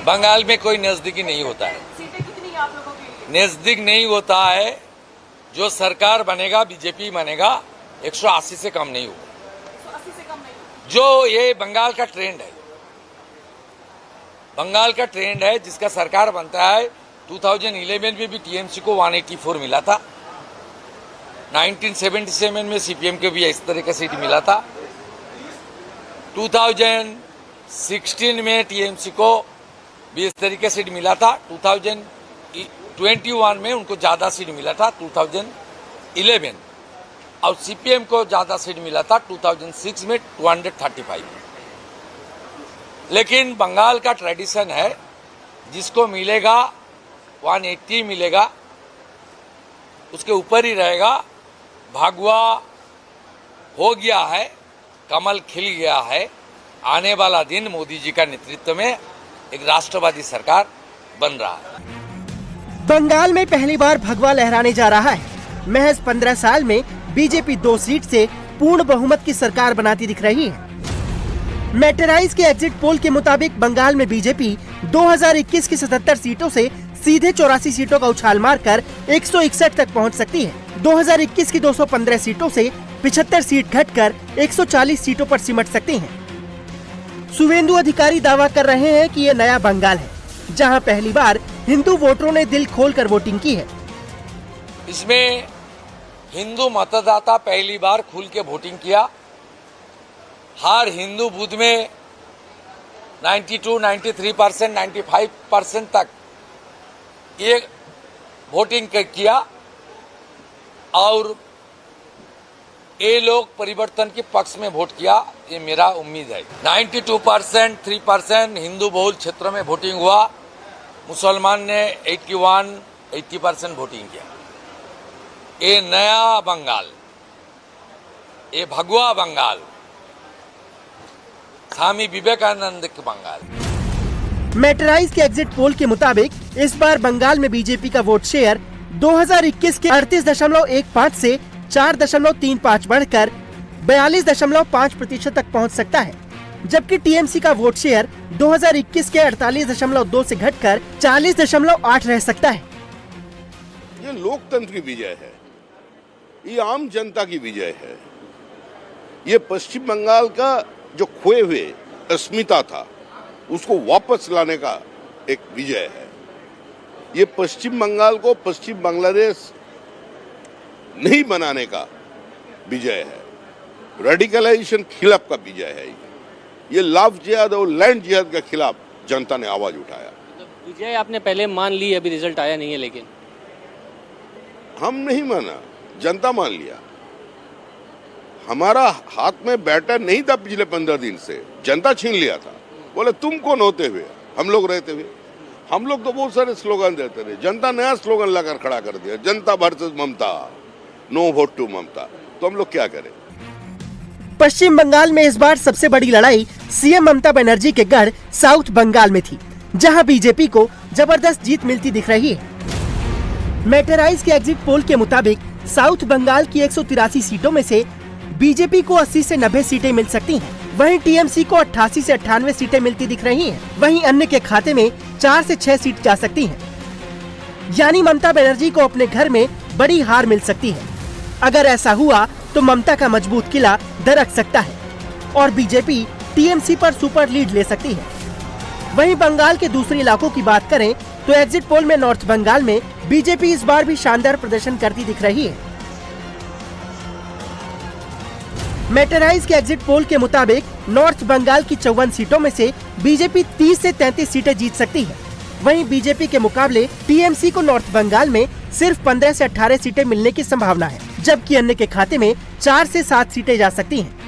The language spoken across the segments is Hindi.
बंगाल में कोई नजदीकी नहीं होता है। सीटें कितनी हैं आप लोगों के लिए? नजदीक नहीं होता है। जो सरकार बनेगा, बीजेपी बनेगा, 180 से कम नहीं होगा। 180 से कम नहीं? जो ये बंगाल का ट्रेंड है, बंगाल का ट्रेंड है, जिसका सरकार बनता है। 2011 में भी टीएमसी को 184 मिला था। 1977 में सीपीएम को भी इस तरह का सीट मिला था। 2016 में टीएमसी को भी इस तरीके से सीट मिला था। 2021 में उनको ज्यादा सीट मिला था 2011, और सीपीएम को ज्यादा सीट मिला था 2006 में 235। लेकिन बंगाल का ट्रेडिशन है, जिसको मिलेगा 180 मिलेगा, उसके ऊपर ही रहेगा। भगवा हो गया है, कमल खिल गया है। आने वाला दिन मोदी जी का नेतृत्व में एक राष्ट्रवादी सरकार बन रहा है। बंगाल में पहली बार भगवा लहराने जा रहा है। महज 15 साल में बीजेपी 2 सीट से पूर्ण बहुमत की सरकार बनाती दिख रही है। मेटराइज के एग्जिट पोल के मुताबिक बंगाल में बीजेपी 2021 की 77 सीटों से सीधे 84 सीटों का उछाल मारकर 161 तक पहुंच सकती है। 2021 की 215 सीटों से 75 सीट घटकर 140 सीटों पर सिमट सकती हैं। शुवेंदु अधिकारी दावा कर रहे हैं कि ये नया बंगाल है, जहां पहली बार हिंदू वोटरों ने दिल खोलकर वोटिंग की है। इसमें हिंदू मतदाता पहली बार खुल के वोटिंग किया। हर हिंदू बूथ में 92, 93%, 95% तक ये वोटिंग किया, और ये लोग परिवर्तन के पक्ष में वोट किया, ये मेरा उम्मीद है। 92%, 3% हिंदू बहुल क्षेत्रों में वोटिंग हुआ। मुसलमान ने 80% वोटिंग किया। ये नया बंगाल, ये भगवा बंगाल, स्वामी विवेकानंद के बंगाल। मेटराइज के एग्जिट पोल के मुताबिक इस बार बंगाल में बीजेपी का वोट शेयर 2021 के 38.15 से 4.35 बढ़कर 42.5% तक पहुंच सकता है, जबकि टीएमसी का वोट शेयर 2021 के 48.2 से घटकर 40.8 रह सकता है। ये लोकतंत्र की विजय है, ये आम जनता की विजय है। ये पश्चिम बंगाल का जो खोए हुए अस्मिता था, उसको वापस लाने का एक विजय है। ये पश्चिम बंगाल को पश्चिम बांग्लादेश नहीं बनाने का विजय है। रेडिकलाइजेशन खिलाफ का विजय है। ये लव जिहाद और लैंड जिहाद के खिलाफ जनता ने आवाज उठाया। विजय आपने पहले मान ली, अभी रिजल्ट आया नहीं है, लेकिन हम नहीं माना, जनता मान लिया। हमारा हाथ में बैटर नहीं था पिछले 15 दिन से, जनता छीन लिया था। बोले तुम कौन होते हुए हम लोग रहते हुए। हम लोग तो बहुत सारे स्लोगन देते रहे, जनता नया स्लोगन लाकर खड़ा कर दिया, जनता versus Mamata, no vote to Mamata. तो हम लोग क्या करें। पश्चिम बंगाल में इस बार सबसे बड़ी लड़ाई सीएम ममता बनर्जी के गढ़ साउथ बंगाल में थी, जहां बीजेपी को जबरदस्त जीत मिलती दिख रही है। मेटराइज के एग्जिट पोल के मुताबिक साउथ बंगाल की 183 सीटों में से बीजेपी को 80 से 90 सीटें मिल सकती हैं। वहीं टीएमसी को 88 से 98 सीटें मिलती दिख रही हैं। वहीं अन्य के खाते में 4 से 6 सीट जा सकती हैं। यानी ममता बनर्जी को अपने घर में बड़ी हार मिल सकती है। अगर ऐसा हुआ तो ममता का मजबूत किला दरक सकता है और बीजेपी टीएमसी पर सुपर लीड ले सकती है। वहीं बंगाल के दूसरे इलाकों की बात करें तो एग्जिट पोल में नॉर्थ बंगाल में बीजेपी इस बार भी शानदार प्रदर्शन करती दिख रही है। मेटराइज के एग्जिट पोल के मुताबिक नॉर्थ बंगाल की 54 सीटों में से बीजेपी 30 से 33 सीटें जीत सकती है। वहीं बीजेपी के मुकाबले टीएमसी को नॉर्थ बंगाल में सिर्फ 15 से 18 सीटें मिलने की संभावना है, जबकि अन्य के खाते में 4 से 7 सीटें जा सकती हैं।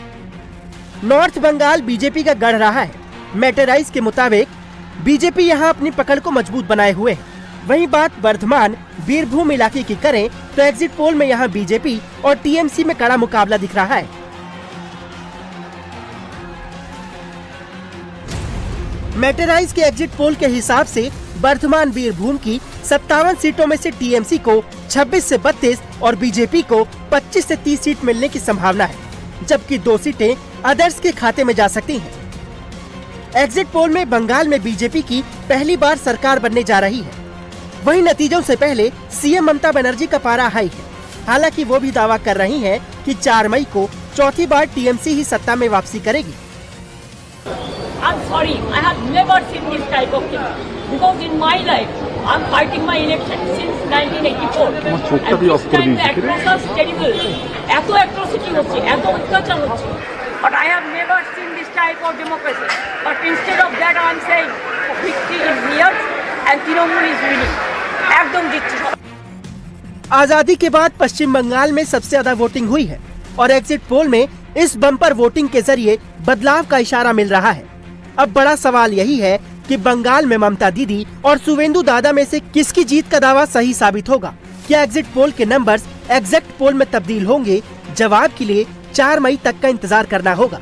नॉर्थ बंगाल बीजेपी का गढ़ रहा है। मेटराइज के मुताबिक बीजेपी यहां अपनी पकड़ को मजबूत बनाए हुए है। वहीं बात वर्धमान बीरभूम इलाके की करें तो एग्जिट पोल में यहां बीजेपी और टीएमसी में कड़ा मुकाबला दिख रहा है। मेटराइज के एग्जिट पोल के हिसाब से वर्धमान बीरभूम की 57 सीटों में से टीएमसी को 26 से 32 और बीजेपी को 25 से 30 सीट मिलने की संभावना है, जबकि 2 सीटें अदर्स के खाते में जा सकती हैं। एग्जिट पोल में बंगाल में बीजेपी की पहली बार सरकार बनने जा रही है। वहीं नतीजों से पहले सीएम ममता बनर्जी का पारा हाई है। हालांकि वो भी दावा कर रही हैं कि 4 मई को चौथी बार टीएमसी ही सत्ता में वापसी करेगी। I'm sorry, I have never seen this type of thing because in my life I'm fighting my election since 1984 and this time the atrocities terrible, এত atrocity হচ্ছে, এত অত্যাচার হচ্ছে, but I have never seen this type of democracy. But instead of that I'm saying victory is here and Trinamool is winning. एकदम जितছে। आजादी के बाद पश्चिम बंगाल में सबसे ज्यादा वोटिंग हुई है और एग्जिट पोल में इस बम्पर वोटिंग के जरिए बदलाव का इशारा मिल रहा है। अब बड़ा सवाल यही है कि बंगाल में ममता दीदी और सुवेंदु दादा में से किसकी जीत का दावा सही साबित होगा। क्या एग्जिट पोल के नंबर्स एग्जैक्ट पोल में तब्दील होंगे? जवाब के लिए 4 मई तक का इंतजार करना होगा।